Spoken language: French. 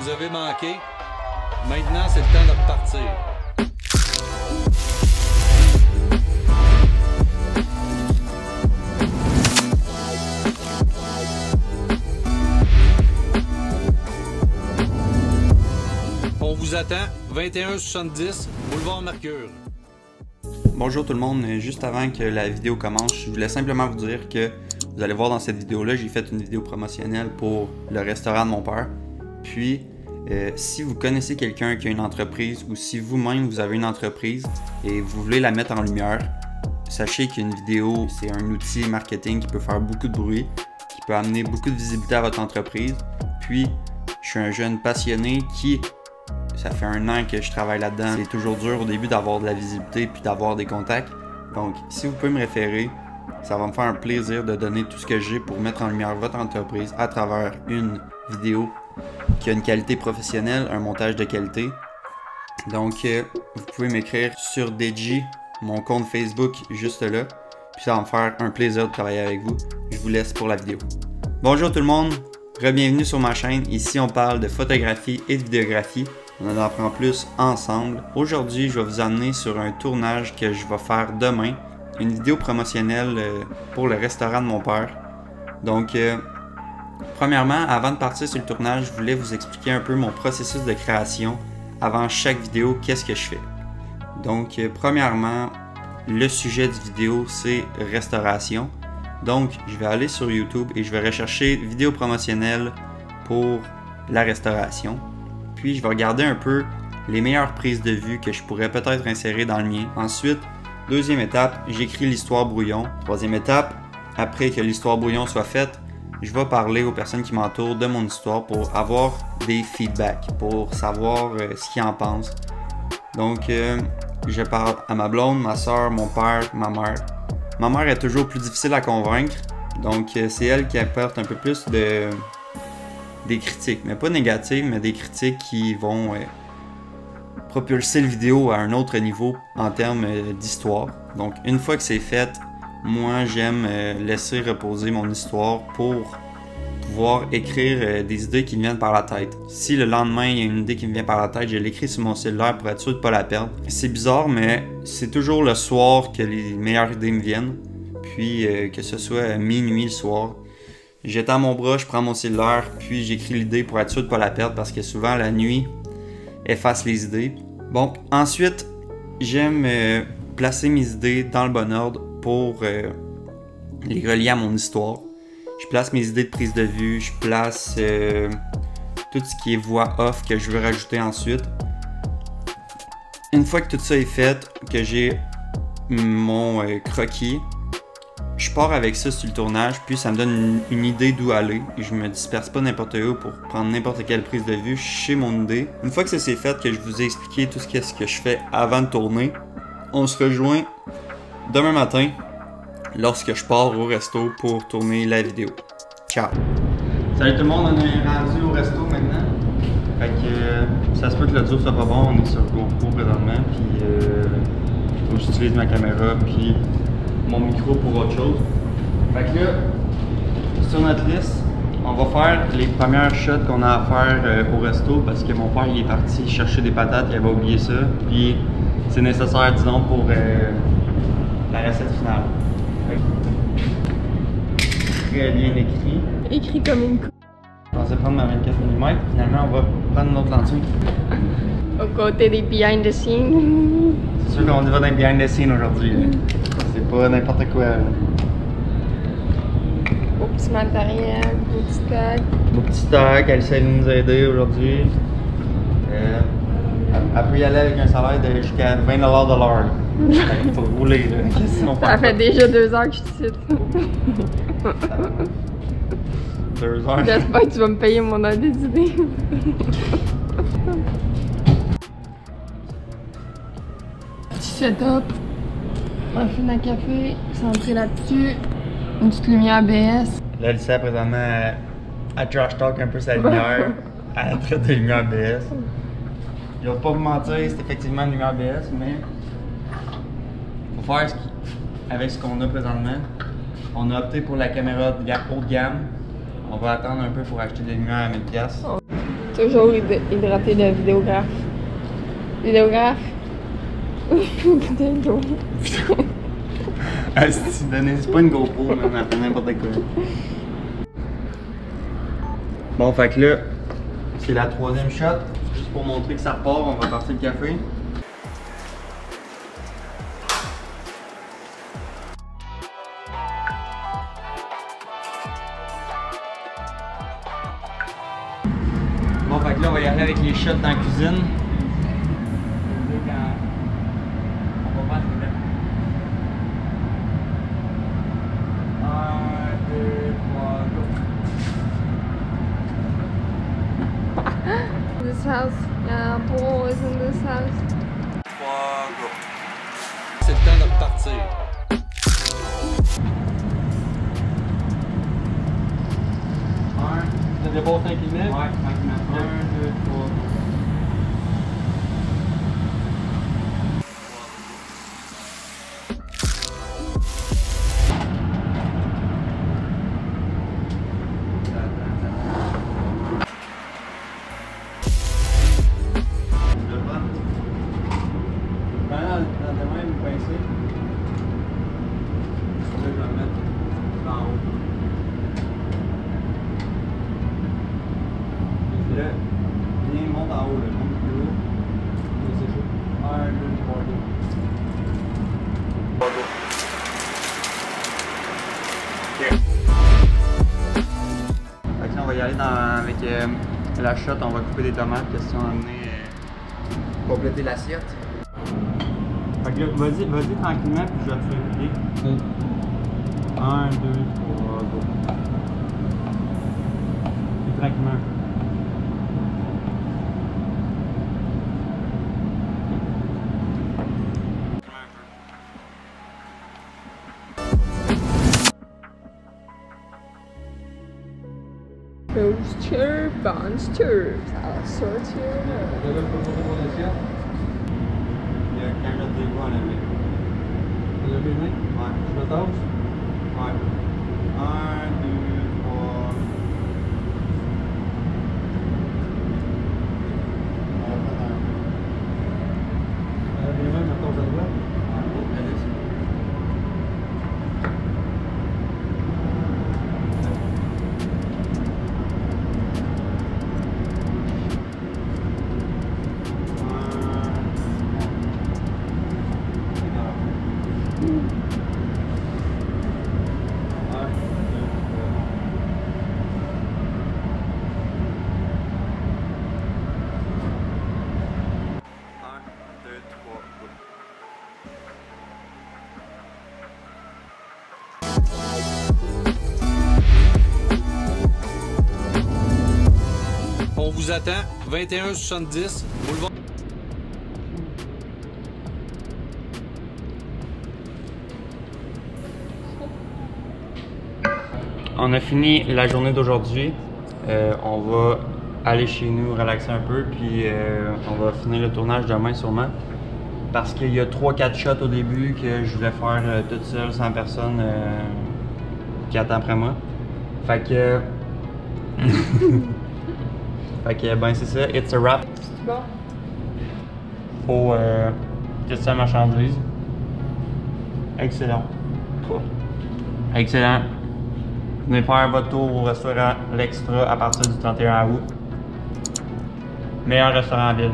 nous avez manqué. Maintenant, c'est le temps de repartir. On vous attend, 2170, boulevard Mercure. Bonjour tout le monde, juste avant que la vidéo commence, je voulais simplement vous dire que vous allez voir dans cette vidéo-là, j'ai fait une vidéo promotionnelle pour le restaurant de mon père. Puis, si vous connaissez quelqu'un qui a une entreprise ou si vous-même vous avez une entreprise et vous voulez la mettre en lumière, sachez qu'une vidéo, c'est un outil marketing qui peut faire beaucoup de bruit, qui peut amener beaucoup de visibilité à votre entreprise. Puis, je suis un jeune passionné qui... Ça fait 1 an que je travaille là-dedans. C'est toujours dur au début d'avoir de la visibilité puis d'avoir des contacts. Donc, si vous pouvez me référer, ça va me faire un plaisir de donner tout ce que j'ai pour mettre en lumière votre entreprise à travers une vidéo qui a une qualité professionnelle, un montage de qualité. Donc, vous pouvez m'écrire sur DJ, mon compte Facebook juste là. Puis ça va me faire un plaisir de travailler avec vous. Je vous laisse pour la vidéo. Bonjour tout le monde, re-bienvenue sur ma chaîne. Ici, on parle de photographie et de vidéographie. On en apprend plus ensemble. Aujourd'hui, je vais vous amener sur un tournage que je vais faire demain. Une vidéo promotionnelle pour le restaurant de mon père. Donc, premièrement, avant de partir sur le tournage, je voulais vous expliquer un peu mon processus de création. Avant chaque vidéo, qu'est-ce que je fais. Donc, premièrement, le sujet de vidéo, c'est restauration. Donc, je vais aller sur YouTube et je vais rechercher vidéo promotionnelle pour la restauration. Puis je vais regarder un peu les meilleures prises de vue que je pourrais peut-être insérer dans le mien. Ensuite, deuxième étape, j'écris l'histoire brouillon. Troisième étape, après que l'histoire brouillon soit faite, je vais parler aux personnes qui m'entourent de mon histoire pour avoir des feedbacks, pour savoir ce qu'ils en pensent. Donc, je parle à ma blonde, ma soeur, mon père, ma mère. Ma mère est toujours plus difficile à convaincre, donc c'est elle qui apporte un peu plus des critiques, mais pas négatives, mais des critiques qui vont propulser le vidéo à un autre niveau en termes d'histoire. Donc une fois que c'est fait, moi j'aime laisser reposer mon histoire pour pouvoir écrire des idées qui me viennent par la tête. Si le lendemain il y a une idée qui me vient par la tête, je l'écris sur mon cellulaire pour être sûr de ne pas la perdre. C'est bizarre, mais c'est toujours le soir que les meilleures idées me viennent, puis que ce soit minuit le soir. J'étends mon bras, je prends mon cellulaire, puis j'écris l'idée pour être sûr de ne pas la perdre parce que souvent la nuit efface les idées. Bon, ensuite, j'aime placer mes idées dans le bon ordre pour les relier à mon histoire. Je place mes idées de prise de vue, je place tout ce qui est voix off que je veux rajouter ensuite. Une fois que tout ça est fait, que j'ai mon croquis, je pars avec ça sur le tournage, puis ça me donne une idée d'où aller. Et je me disperse pas n'importe où pour prendre n'importe quelle prise de vue. Je sais mon idée. Une fois que ça c'est fait, que je vous ai expliqué tout ce que je fais avant de tourner, on se rejoint demain matin lorsque je pars au resto pour tourner la vidéo. Ciao! Salut tout le monde, on est rendu au resto maintenant. Fait que ça se peut que l'audio soit pas bon, on est sur GoPro présentement, puis faut que j'utilise ma caméra, puis mon micro pour autre chose. Fait que là, sur notre liste, on va faire les premières shots qu'on a à faire au resto parce que mon père il est parti chercher des patates, il avait oublié ça. Puis c'est nécessaire, disons, pour la recette finale. Très bien écrit. Écrit comme une coupe. Je pensais prendre ma 24 mm, finalement on va prendre une autre lentille. Au côté des behind the scenes. C'est sûr qu'on va dans les behind the scenes aujourd'hui. C'est pas n'importe quoi. Beau petit matériel, beau petit tag. Beau petit stock, elle essaie de nous aider aujourd'hui. Elle peut y aller avec un salaire de jusqu'à 20$ de l'heure. Il faut rouler là. Ça fait déjà 2 heures que je te cite. 2 heures. J'espère que tu vas me payer mon aide des idées. Petit setup. Machine à café, centré là-dessus. Une petite lumière BS. Là, elle sait présentement à trash talk un peu sa lumière. Elle traite de lumière BS. Je vais pas vous mentir, c'est effectivement une lumière BS, mais faut faire avec ce qu'on a présentement. On a opté pour la caméra haut de gamme. On va attendre un peu pour acheter des lumières à 1000$. Toujours hydrater le vidéographe. Vidéographe. Bouteille d'eau. Ah, c'est pas une GoPro, même, elle fait n'importe quoi. Bon, fait que là, c'est la 3e shot. Juste pour montrer que ça repart, on va partir le café. Bon, fait que là, on va y aller avec les shots dans la cuisine. On va faire ça. 1, 2, 3, go. This house. Paul is in this house. 3, go. C'est le temps de repartir. Vous avez beau 5 minutes? Ouais, 5 minutes. 1, 2, 3, go. Là, viens, monte en haut, là, monte plus haut. C'est chaud. 1, 2, 3, go. 3, go. Ok. Fait que là, on va y aller avec la shot, on va couper des tomates, question d'amener compléter l'assiette. Fait que là, vas-y tranquillement, puis je vais te faire plier. 1, 2, 3, go. Et tranquillement. Toaster, monster. Ça va sortir. Il y a quand même des voix à lever. Lever les mains? Ouais. Je me tasse? Ouais. 1, 2, 3. Les mains, ma tasse à droite. On vous attend, 2170, boulevard. On a fini la journée d'aujourd'hui. On va aller chez nous, relaxer un peu, puis on va finir le tournage demain sûrement. Parce qu'il y a 3-4 shots au début que je voulais faire toute seule, sans personne qui attend après moi. Fait que... fait que ben c'est ça, it's a wrap. Bon. Faut tester la marchandise. Excellent. Excellent. Venez faire votre tour au restaurant L'Extra à partir du 31 août. Meilleur restaurant en ville.